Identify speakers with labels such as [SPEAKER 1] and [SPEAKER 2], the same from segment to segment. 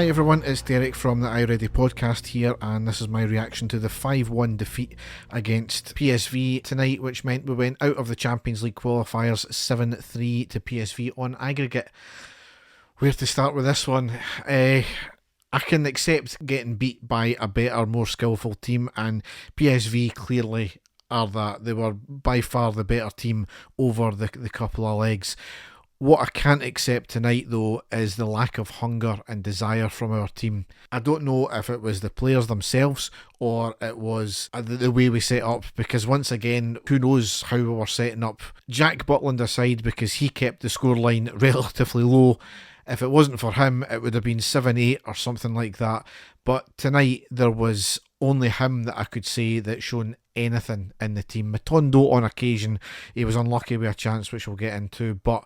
[SPEAKER 1] Hi everyone, it's Derek from the iReady podcast here, and this is my reaction to the 5-1 defeat against PSV tonight, which meant we went out of the Champions League qualifiers 7-3 to PSV on aggregate. Where to start with this one? I can accept getting beat by a better, more skillful team, and PSV clearly are that. They were by far the better team over the couple of legs. What I can't accept tonight, though, is the lack of hunger and desire from our team. I don't know if it was the players themselves or it was the way we set up, because once again, who knows how we were setting up. Jack Butland aside, because he kept the scoreline relatively low. If it wasn't for him, it would have been 7-8 or something like that. But tonight, there was only him that I could say that shown anything in the team. Matondo, on occasion, he was unlucky with a chance, which we'll get into, but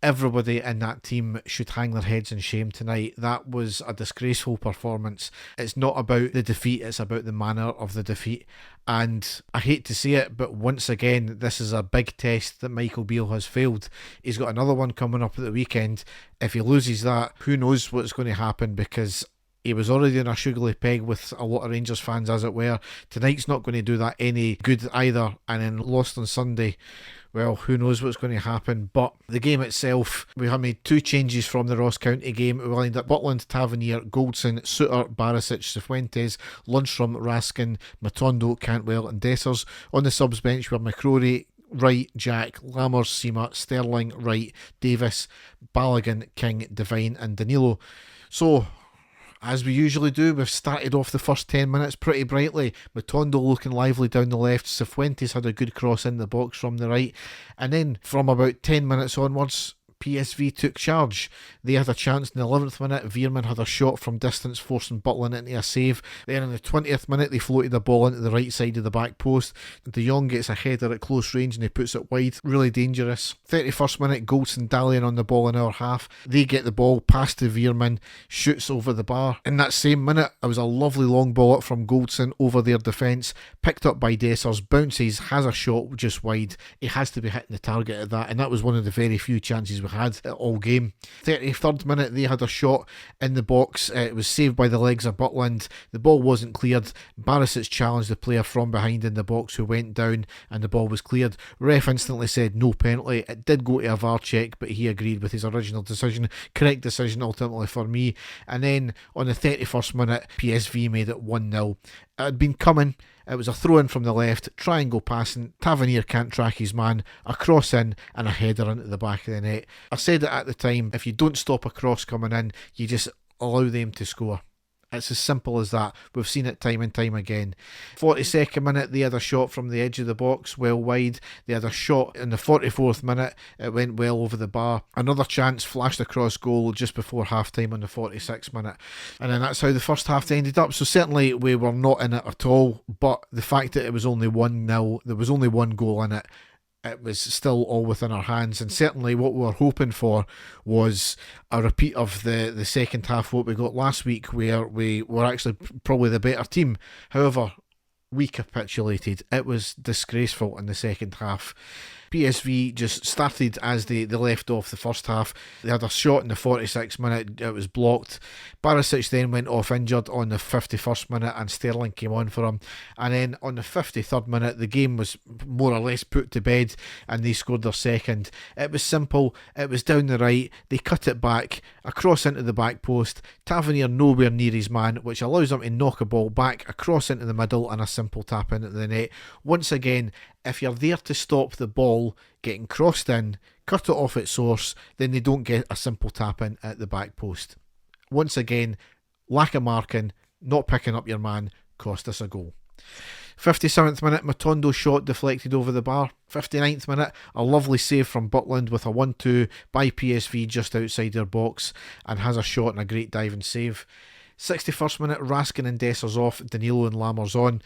[SPEAKER 1] everybody in that team should hang their heads in shame tonight. That was a disgraceful performance. It's not about the defeat, it's about the manner of the defeat. And I hate to say it, but once again, this is a big test that Michael Beale has failed. He's got another one coming up at the weekend. If he loses that, who knows what's going to happen, because he was already in a sugary peg with a lot of Rangers fans, as it were. Tonight's not going to do that any good either, and then lost on Sunday. Well, who knows what's going to happen. But the game itself, we have made two changes from the Ross County game. We lined up Butland, Tavernier, Goldson, Suter, Barisic, Cifuentes, Lundstrom, Raskin, Matondo, Cantwell and Dessers. On the subs bench we have McCrory, Wright, Jack, Lammers, Sima, Sterling, Wright, Davis, Balogun, King, Devine and Danilo. So, as we usually do, we've started off the first 10 minutes pretty brightly. Matondo looking lively down the left. Cifuentes had a good cross in the box from the right. And then from about 10 minutes onwards, PSV took charge. They had a chance in the 11th minute. Veerman had a shot from distance, forcing Butland into a save. Then in the 20th minute, they floated the ball into the right side of the back post. De Jong gets a header at close range and he puts it wide. Really dangerous. 31st minute, Goldson dallying on the ball in our half. They get the ball past to Veerman, shoots over the bar. In that same minute, it was a lovely long ball up from Goldson over their defence, picked up by Dessers, bounces, has a shot just wide. He has to be hitting the target at that, and that was one of the very few chances we had all game. 33rd minute, they had a shot in the box. It was saved by the legs of Butland. The ball wasn't cleared. Barisic challenged the player from behind in the box who went down, and the ball was cleared. Ref instantly said no penalty. It did go to a VAR check, but he agreed with his original decision. Correct decision ultimately for me. And then on the 31st minute, PSV made it 1-0. It had been coming. It was a throw in from the left, triangle passing, Tavernier can't track his man, a cross in and a header into the back of the net. I said it at the time, if you don't stop a cross coming in, you just allow them to score. It's as simple as that. We've seen it time and time again. 42nd minute, they had a shot from the edge of the box, well wide. They had a shot in the 44th minute. It went well over the bar. Another chance flashed across goal just before half time on the 46th minute. And then that's how the first half ended up. So certainly we were not in it at all. But the fact that it was only 1-0, there was only one goal in it, it was still all within our hands, and certainly what we were hoping for was a repeat of the second half what we got last week, where we were actually probably the better team. However, we capitulated. It was disgraceful in the second half. PSV just started as they left off the first half. They had a shot in the 46th minute, it was blocked. Barisic then went off injured on the 51st minute and Sterling came on for him. And then on the 53rd minute, the game was more or less put to bed and they scored their second. It was simple, it was down the right, they cut it back, a cross into the back post, Tavernier nowhere near his man, which allows him to knock a ball back, a cross into the middle and a simple tap into the net. Once again, if you're there to stop the ball getting crossed in, cut it off its source, then they don't get a simple tap in at the back post. Once again, lack of marking, not picking up your man, cost us a goal. 57th minute, Matondo shot deflected over the bar. 59th minute, a lovely save from Butland with a 1-2 by PSV just outside their box and has a shot and a great diving save. 61st minute, Raskin and Dessers off, Danilo and Lammers on.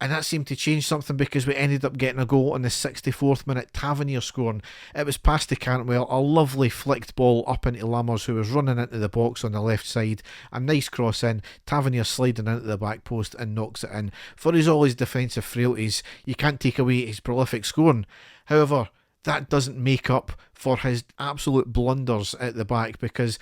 [SPEAKER 1] And that seemed to change something because we ended up getting a goal on the 64th minute, Tavernier scoring. It was past to Cantwell, a lovely flicked ball up into Lammers who was running into the box on the left side. A nice cross in, Tavernier sliding into the back post and knocks it in. For all his defensive frailties, you can't take away his prolific scoring. However, that doesn't make up for his absolute blunders at the back, because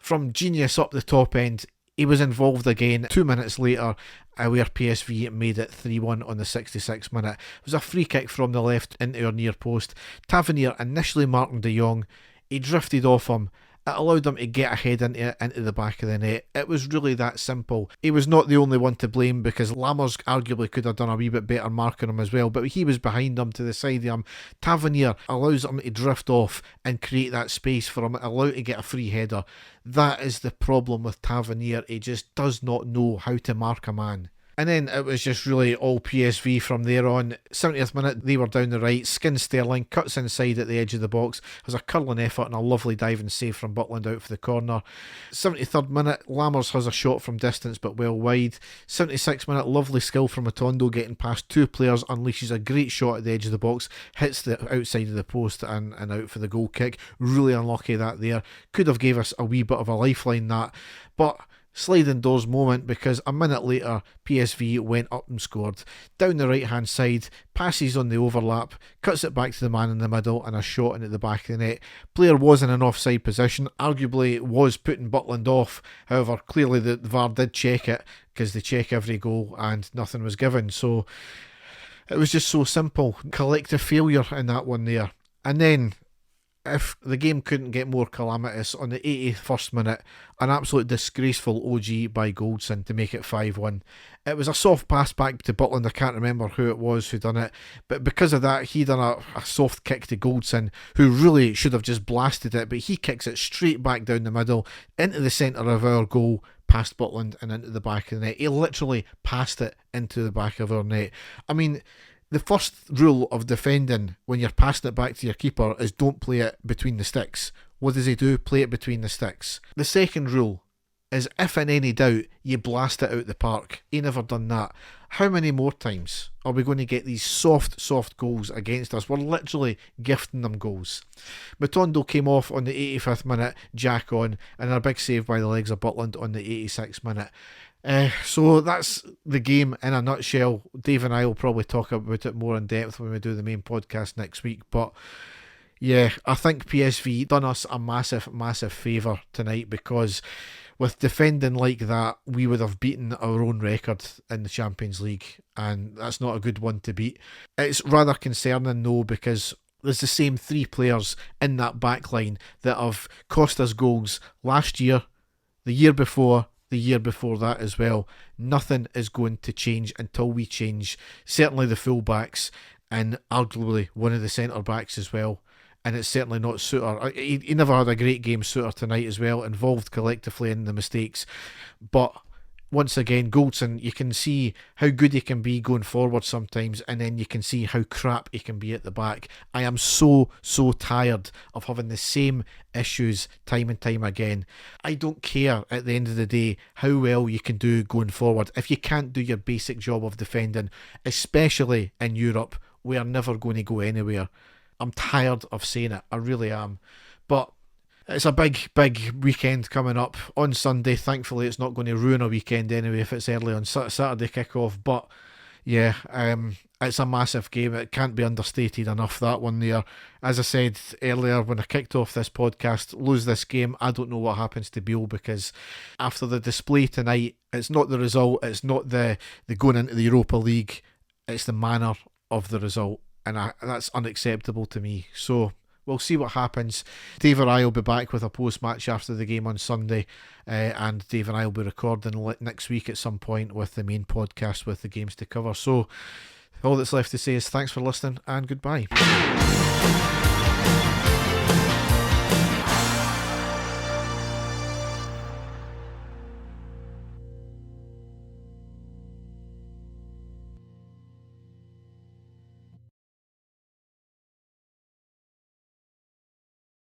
[SPEAKER 1] From genius up the top end, he was involved again 2 minutes later, where PSV made it 3-1 on the 66th minute. It was a free kick from the left into our near post. Tavernier initially marking De Jong. He drifted off him. It allowed him to get ahead into the back of the net. It was really that simple. He was not the only one to blame, because Lammers arguably could have done a wee bit better marking him as well, but he was behind him to the side of him. Tavernier allows him to drift off and create that space for him, allowed to get a free header. That is the problem with Tavernier. He just does not know how to mark a man. And then it was just really all PSV from there on. 70th minute, they were down the right. Skin Sterling cuts inside at the edge of the box. Has a curling effort and a lovely diving save from Butland out for the corner. 73rd minute, Lammers has a shot from distance but well wide. 76th minute, lovely skill from Matondo, getting past two players, unleashes a great shot at the edge of the box, hits the outside of the post and out for the goal kick. Really unlucky that there. Could have gave us a wee bit of a lifeline that. But sliding doors moment, because a minute later PSV went up and scored. Down the right hand side, passes on the overlap, cuts it back to the man in the middle, and a shot into the back of the net. Player was in an offside position, arguably was putting Butland off. However, clearly the VAR did check it, because they check every goal and nothing was given. So it was just so simple. Collective failure in that one there. And then, if the game couldn't get more calamitous, on the 81st minute, an absolute disgraceful OG by Goldson to make it 5-1. It was a soft pass back to Butland. I can't remember who it was who done it, but because of that, he done a soft kick to Goldson, who really should have just blasted it, but he kicks it straight back down the middle into the centre of our goal, past Butland and into the back of the net. He literally passed it into the back of our net. I mean, the first rule of defending when you're passing it back to your keeper is don't play it between the sticks. What does he do? Play it between the sticks. The second rule is, if in any doubt, you blast it out the park. He never done that. How many more times are we going to get these soft goals against us? We're literally gifting them goals. Matondo came off on the 85th minute, jack on, and a big save by the legs of Butland on the 86th minute. So that's the game in a nutshell. Dave and I will probably talk about it more in depth when we do the main podcast next week. But yeah, I think PSV done us a massive favour tonight, because with defending like that, we would have beaten our own record in the Champions League, and that's not a good one to beat. It's rather concerning though, because there's the same three players in that back line that have cost us goals last year, the year before that as well. Nothing is going to change until we change certainly the full-backs and arguably one of the centre-backs as well. And it's certainly not Suter. He never had a great game, Suter, tonight as well, involved collectively in the mistakes. But once again, Goldson, you can see how good he can be going forward sometimes, and then you can see how crap he can be at the back. I am so tired of having the same issues time and time again. I don't care at the end of the day how well you can do going forward. If you can't do your basic job of defending, especially in Europe, we are never going to go anywhere. I'm tired of saying it, I really am. But it's a big weekend coming up on Sunday. Thankfully, it's not going to ruin a weekend anyway if it's early on Saturday kick-off. But yeah, it's a massive game. It can't be understated enough, that one there. As I said earlier when I kicked off this podcast, lose this game, I don't know what happens to Beale, because after the display tonight, it's not the result, it's not the going into the Europa League, it's the manner of the result. And that's unacceptable to me. So we'll see what happens. Dave and I will be back with a post-match after the game on Sunday, and Dave and I will be recording next week at some point with the main podcast with the games to cover. So all that's left to say is thanks for listening and goodbye.